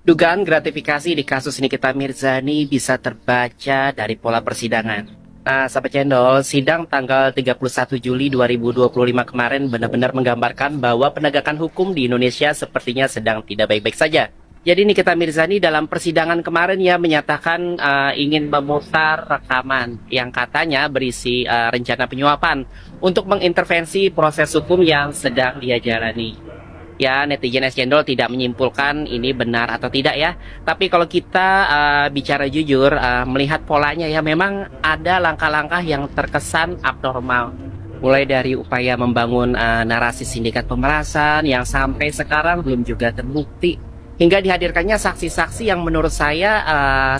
Dugaan gratifikasi di kasus Nikita Mirzani bisa terbaca dari pola persidangan. Nah, sahabat channel, sidang tanggal 31 Juli 2025 kemarin benar-benar menggambarkan bahwa penegakan hukum di Indonesia sepertinya sedang tidak baik-baik saja. Jadi Nikita Mirzani dalam persidangan kemarin ya menyatakan ingin memutar rekaman yang katanya berisi rencana penyuapan untuk mengintervensi proses hukum yang sedang dia jalani. Ya, netizen es cendol tidak menyimpulkan ini benar atau tidak ya. Tapi kalau kita bicara jujur, melihat polanya ya memang ada langkah-langkah yang terkesan abnormal. Mulai dari upaya membangun narasi sindikat pemerasan yang sampai sekarang belum juga terbukti. Hingga dihadirkannya saksi-saksi yang menurut saya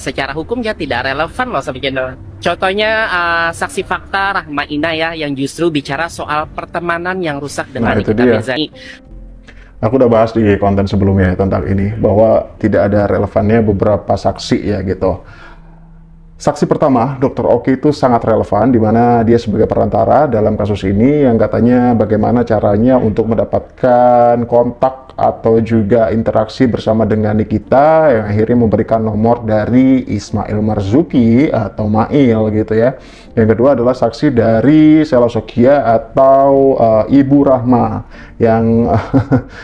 secara hukum ya tidak relevan loh sahabat channel. Contohnya saksi fakta Rahma Ina ya yang justru bicara soal pertemanan yang rusak dengan Nikita Mirzani. Aku udah bahas di konten sebelumnya tentang ini, bahwa tidak ada relevannya beberapa saksi ya gitu. Saksi pertama, Dr. Oki itu sangat relevan, di mana dia sebagai perantara dalam kasus ini yang katanya bagaimana caranya untuk mendapatkan kontak atau juga interaksi bersama dengan Nikita yang akhirnya memberikan nomor dari Ismail Marzuki atau Mail gitu ya. Yang kedua adalah saksi dari Sela Sokia atau Ibu Rahma yang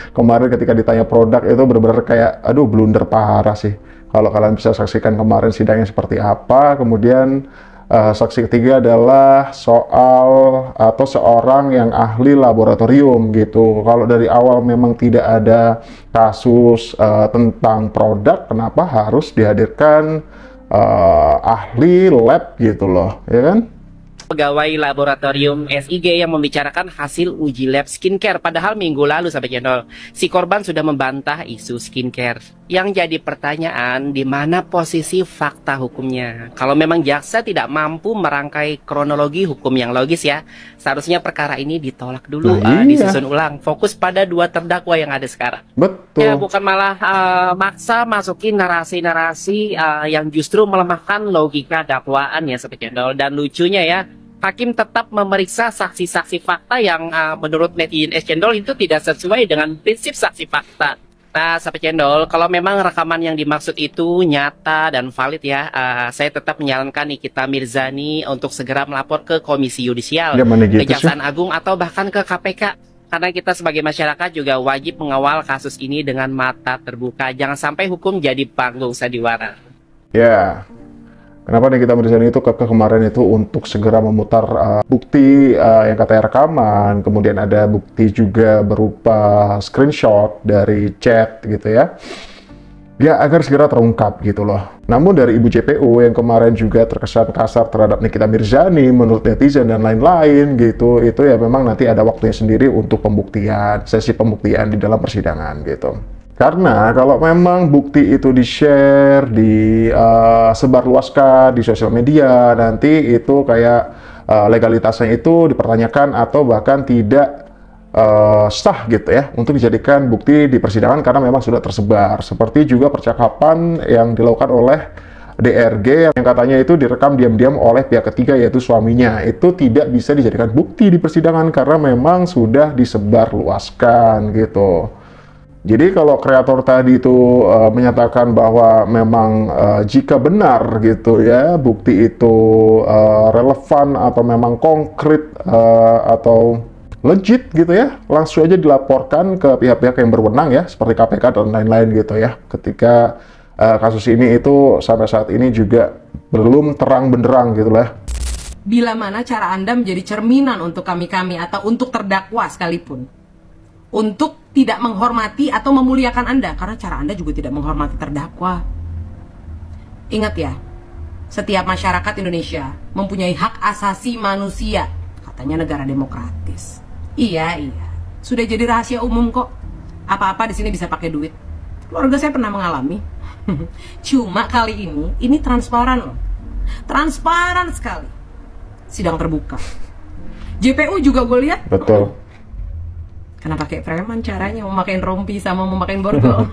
kemarin ketika ditanya produk itu benar-benar kayak aduh blunder parah sih. Kalau kalian bisa saksikan kemarin sidangnya seperti apa. Kemudian saksi ketiga adalah soal atau seorang yang ahli laboratorium gitu. Kalau dari awal memang tidak ada kasus tentang produk, kenapa harus dihadirkan ahli lab gitu loh, ya kan? Pegawai laboratorium SIG yang membicarakan hasil uji lab skincare. Padahal minggu lalu sahabat channel, si korban sudah membantah isu skincare. Yang jadi pertanyaan, di mana posisi fakta hukumnya? Kalau memang jaksa tidak mampu merangkai kronologi hukum yang logis ya, seharusnya perkara ini ditolak dulu, disusun ulang. Fokus pada dua terdakwa yang ada sekarang. Betul. Ya, bukan malah maksa masukin narasi-narasi yang justru melemahkan logika dakwaan ya sahabat channel. Dan lucunya ya, hakim tetap memeriksa saksi-saksi fakta yang menurut netizen es cendol itu tidak sesuai dengan prinsip saksi fakta. Nah, sahabat cendol, kalau memang rekaman yang dimaksud itu nyata dan valid ya, saya tetap menyarankan Nikita Mirzani untuk segera melapor ke Komisi Yudisial, Kejaksaan Agung atau bahkan ke KPK. Karena kita sebagai masyarakat juga wajib mengawal kasus ini dengan mata terbuka. Jangan sampai hukum jadi panggung sandiwara. Ya. Kenapa Nikita Mirzani itu kemarin itu untuk segera memutar bukti yang katanya rekaman, kemudian ada bukti juga berupa screenshot dari chat gitu ya. Ya agar segera terungkap gitu loh. Namun dari Ibu JPU yang kemarin juga terkesan kasar terhadap Nikita Mirzani menurut netizen dan lain-lain gitu, itu ya memang nanti ada waktunya sendiri untuk pembuktian, sesi pembuktian di dalam persidangan gitu. Karena kalau memang bukti itu di-share, disebarluaskan di sosial media, nanti itu kayak legalitasnya itu dipertanyakan atau bahkan tidak sah gitu ya untuk dijadikan bukti di persidangan karena memang sudah tersebar. Seperti juga percakapan yang dilakukan oleh DRG yang katanya itu direkam diam-diam oleh pihak ketiga yaitu suaminya. Itu tidak bisa dijadikan bukti di persidangan karena memang sudah disebarluaskan gitu. Jadi kalau kreator tadi itu menyatakan bahwa memang jika benar gitu ya bukti itu relevan atau memang konkret atau legit gitu ya, langsung aja dilaporkan ke pihak-pihak yang berwenang ya seperti KPK dan lain-lain gitu ya. Ketika kasus ini itu sampai saat ini juga belum terang benderang gitu lah. Bila mana cara Anda menjadi cerminan untuk kami-kami atau untuk terdakwa sekalipun untuk tidak menghormati atau memuliakan Anda, karena cara Anda juga tidak menghormati terdakwa. Ingat ya, setiap masyarakat Indonesia mempunyai hak asasi manusia, katanya negara demokratis. Iya, sudah jadi rahasia umum kok. Apa-apa di sini bisa pakai duit. Keluarga saya pernah mengalami. Cuma kali ini transparan loh, transparan sekali. Sidang terbuka. JPU juga gue lihat. Betul. Karena pakai preman caranya, memakai rompi sama memakai borgol.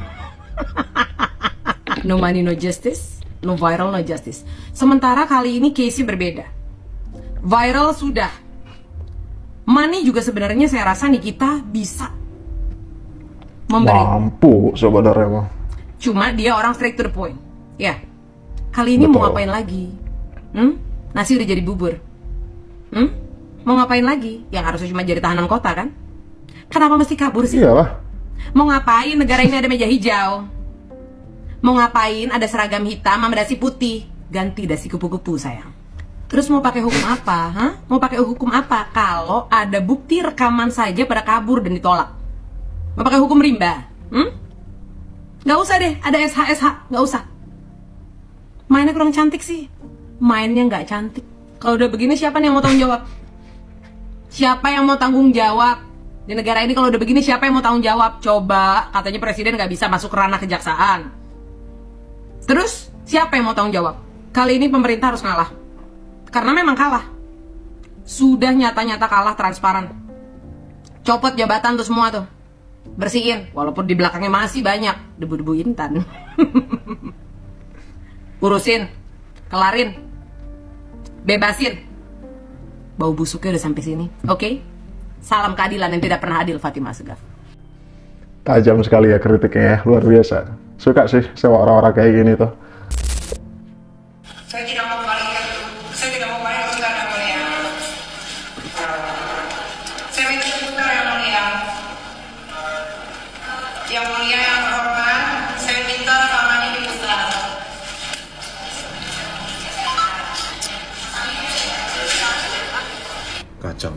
No money, no justice. No viral, no justice. Sementara kali ini case-nya berbeda. Viral sudah. Money juga sebenarnya saya rasa Nikita bisa memberi. Mampu sebenarnya mah. Cuma dia orang straight to the point. Ya, kali ini mau ngapain lagi? Nasi udah jadi bubur. Mau ngapain lagi? Yang harusnya cuma jadi tahanan kota kan? Kenapa mesti kabur sih? Iyalah. Mau ngapain negara ini ada meja hijau? Mau ngapain ada seragam hitam sama dasi putih? Ganti dasi kupu-kupu sayang. Terus mau pakai hukum apa? Hah? Mau pakai hukum apa? Kalau ada bukti rekaman saja pada kabur dan ditolak. Mau pakai hukum rimba? Gak usah deh, ada SH, gak usah. Mainnya kurang cantik sih. Mainnya gak cantik. Kalau udah begini siapa nih yang mau tanggung jawab? Siapa yang mau tanggung jawab? Di negara ini kalau udah begini siapa yang mau tanggung jawab? Coba, katanya presiden gak bisa masuk ranah kejaksaan. Terus, siapa yang mau tanggung jawab? Kali ini pemerintah harus ngalah. Karena memang kalah. Sudah nyata-nyata kalah transparan. Copot jabatan tuh semua tuh. Bersihin, walaupun di belakangnya masih banyak debu-debu intan. Urusin, kelarin, bebasin. Bau busuknya udah sampai sini, oke? Salam keadilan yang tidak pernah adil, Fatimah Assegaf. Tajam sekali ya kritiknya ya, luar biasa. Suka sih sama orang-orang kayak gini tuh. Saya tidak mau balik ke Anda mulia. Saya minta dibuka yang mulia. Yang mulia yang terhormat, saya minta rekamannya dibuka. Kacau.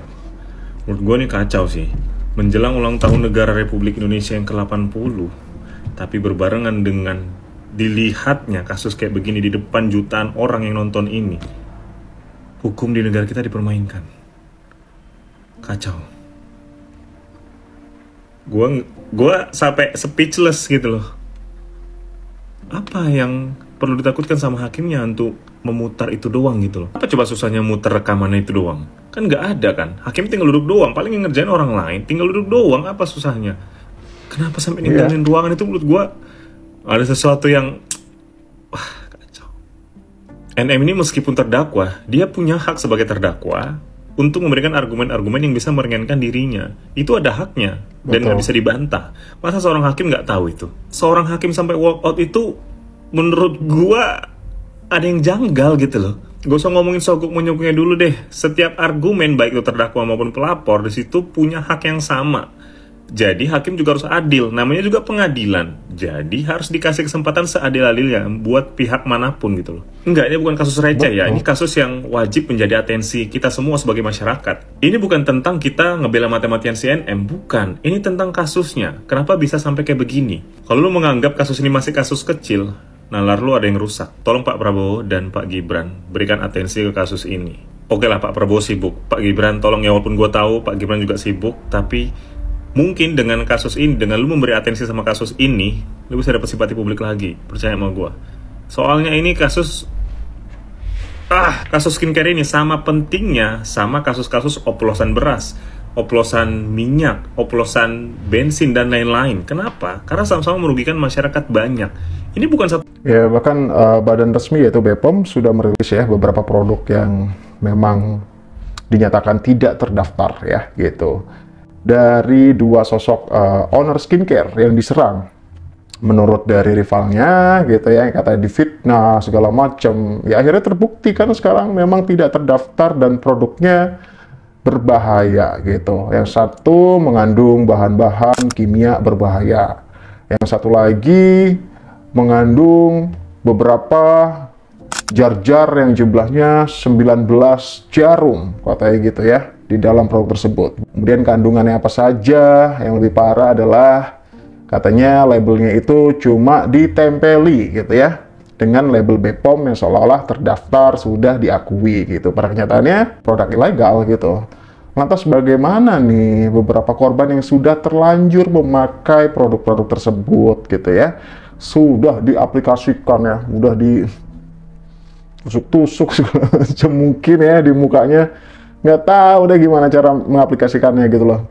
Menurut gue nih kacau sih. Menjelang ulang tahun negara Republik Indonesia yang ke-80, tapi berbarengan dengan dilihatnya kasus kayak begini di depan jutaan orang yang nonton ini, hukum di negara kita dipermainkan. Kacau. Gue sampai speechless gitu loh. Apa yang perlu ditakutkan sama hakimnya untuk memutar itu doang gitu loh? Apa coba susahnya muter rekamannya itu doang? Kan nggak ada kan? Hakim tinggal duduk doang, paling yang ngerjain orang lain, tinggal duduk doang, apa susahnya? Kenapa sampai ninggalin ruangan itu? Menurut gue ada sesuatu yang wah, kacau. NM ini meskipun terdakwa, dia punya hak sebagai terdakwa untuk memberikan argumen-argumen yang bisa meringankan dirinya. Itu ada haknya dan nggak bisa dibantah. Masa seorang hakim nggak tahu itu? Seorang hakim sampai walk out itu menurut gua ada yang janggal gitu loh. Gak usah ngomongin sogok menyogoknya dulu deh. Setiap argumen baik itu terdakwa maupun pelapor di situ punya hak yang sama. Jadi hakim juga harus adil. Namanya juga pengadilan. Jadi harus dikasih kesempatan seadil-adilnya buat pihak manapun gitu loh. Enggak, ini bukan kasus receh ya. Ini kasus yang wajib menjadi atensi kita semua sebagai masyarakat. Ini bukan tentang kita ngebela mati-matian CNM, bukan. Ini tentang kasusnya. Kenapa bisa sampai kayak begini? Kalau lu menganggap kasus ini masih kasus kecil, nalar lu ada yang rusak. Tolong Pak Prabowo dan Pak Gibran berikan atensi ke kasus ini. Oke lah, Pak Prabowo sibuk. Pak Gibran tolong ya, walaupun gue tahu Pak Gibran juga sibuk, tapi mungkin dengan kasus ini, dengan lu memberi atensi sama kasus ini, lu bisa dapat simpati publik lagi. Percaya sama gue. Soalnya ini kasus skincare ini sama pentingnya sama kasus-kasus oplosan beras, oplosan minyak, oplosan bensin dan lain-lain. Kenapa? Karena sama-sama merugikan masyarakat banyak. Ini bukan satu. Ya, bahkan badan resmi yaitu BPOM sudah merilis ya beberapa produk yang memang dinyatakan tidak terdaftar ya gitu. Dari dua sosok owner skincare yang diserang, menurut dari rivalnya gitu ya, yang katanya difitnah segala macam. Ya akhirnya terbukti kan sekarang memang tidak terdaftar dan produknya berbahaya gitu. Yang satu mengandung bahan-bahan kimia berbahaya. Yang satu lagi mengandung beberapa jar-jar yang jumlahnya 19 jarum, katanya gitu ya, di dalam produk tersebut. Kemudian kandungannya apa saja, yang lebih parah adalah katanya labelnya itu cuma ditempeli gitu ya, dengan label BPOM yang seolah-olah terdaftar, sudah diakui gitu. Pada kenyataannya produk ilegal gitu. Lantas bagaimana nih beberapa korban yang sudah terlanjur memakai produk-produk tersebut gitu ya, sudah diaplikasikan ya, udah ditusuk-tusuk segala mungkin ya di mukanya, nggak tahu deh gimana cara mengaplikasikannya gitu loh.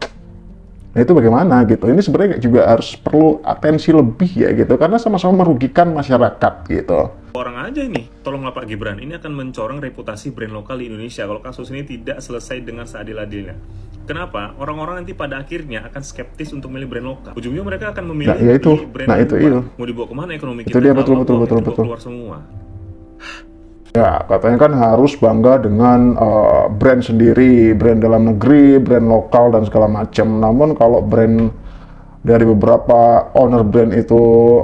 Nah itu bagaimana gitu, ini sebenarnya juga harus perlu atensi lebih ya gitu, karena sama-sama merugikan masyarakat gitu. orang aja ini. Tolonglah Pak Gibran, ini akan mencoreng reputasi brand lokal di Indonesia kalau kasus ini tidak selesai dengan seadil-adilnya. Kenapa? Orang-orang nanti pada akhirnya akan skeptis untuk milih brand lokal. Ujungnya mereka akan memilih brand luar. Mau dibawa kemana ekonomi kita? Itu dia, betul. Keluar semua. Ya, katanya kan harus bangga dengan brand sendiri, brand dalam negeri, brand lokal, dan segala macam. Namun kalau brand dari beberapa owner brand itu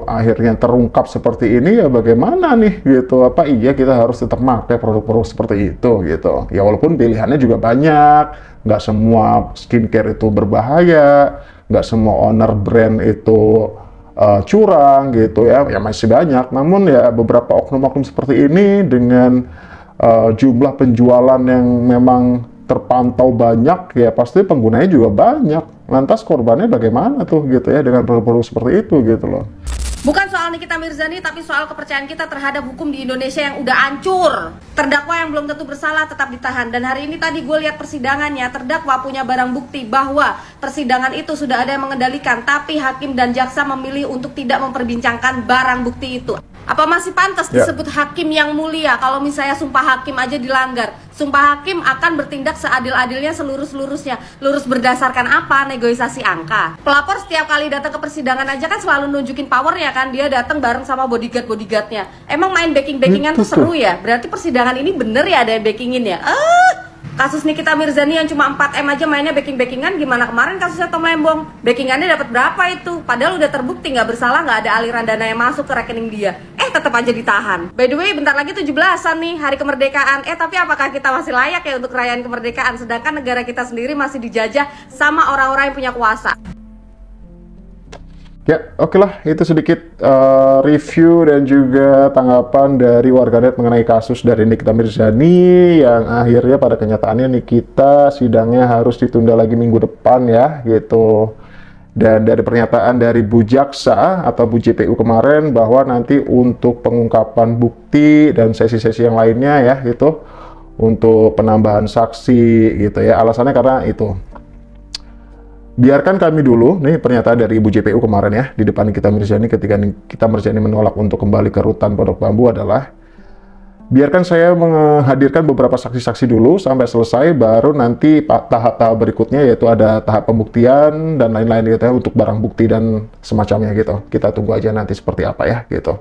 akhirnya terungkap seperti ini, ya bagaimana nih gitu? Apa iya kita harus tetap pakai produk-produk seperti itu gitu? Ya walaupun pilihannya juga banyak, nggak semua skincare itu berbahaya, nggak semua owner brand itu curang gitu ya masih banyak. Namun ya beberapa oknum-oknum seperti ini dengan jumlah penjualan yang memang terpantau banyak, ya pasti penggunanya juga banyak. Lantas korbannya bagaimana tuh gitu ya dengan produk-produk seperti itu gitu loh. Bukan soal Nikita Mirzani, tapi soal kepercayaan kita terhadap hukum di Indonesia yang udah hancur. Terdakwa yang belum tentu bersalah tetap ditahan. Dan hari ini tadi gue lihat persidangannya, terdakwa punya barang bukti bahwa persidangan itu sudah ada yang mengendalikan, tapi hakim dan jaksa memilih untuk tidak memperbincangkan barang bukti itu. Apa masih pantas disebut hakim yang mulia kalau misalnya sumpah hakim aja dilanggar? Sumpah hakim akan bertindak seadil-adilnya selurus-lurusnya. Lurus berdasarkan apa? Negosiasi angka. Pelapor setiap kali datang ke persidangan aja kan selalu nunjukin power ya kan. Dia datang bareng sama bodyguard-bodyguardnya. Emang main backing-backingan tuh seru ya? Berarti persidangan ini bener ya ada yang backingin ya? Kasus Nikita Mirzani yang cuma 4M aja mainnya backing-backingan, gimana kemarin kasusnya Tom Lembong? Backingannya dapat berapa itu? Padahal udah terbukti nggak bersalah, nggak ada aliran dana yang masuk ke rekening dia. Tetap aja ditahan. By the way, bentar lagi 17-an nih, hari kemerdekaan. Tapi apakah kita masih layak ya untuk perayaan kemerdekaan? Sedangkan negara kita sendiri masih dijajah sama orang-orang yang punya kuasa. Ya, oke lah, itu sedikit review dan juga tanggapan dari warganet mengenai kasus dari Nikita Mirzani yang akhirnya pada kenyataannya Nikita sidangnya harus ditunda lagi minggu depan ya, gitu. Dan dari pernyataan dari Bu Jaksa atau Bu JPU kemarin bahwa nanti untuk pengungkapan bukti dan sesi-sesi yang lainnya ya, gitu, untuk penambahan saksi gitu ya, alasannya karena itu. Biarkan kami dulu, nih pernyataan dari Ibu JPU kemarin ya, di depan Nikita Mirzani ketika Nikita Mirzani menolak untuk kembali ke rutan Pondok Bambu adalah, biarkan saya menghadirkan beberapa saksi-saksi dulu sampai selesai, baru nanti tahap-tahap berikutnya yaitu ada tahap pembuktian dan lain-lain gitu ya, untuk barang bukti dan semacamnya gitu. Kita tunggu aja nanti seperti apa ya gitu.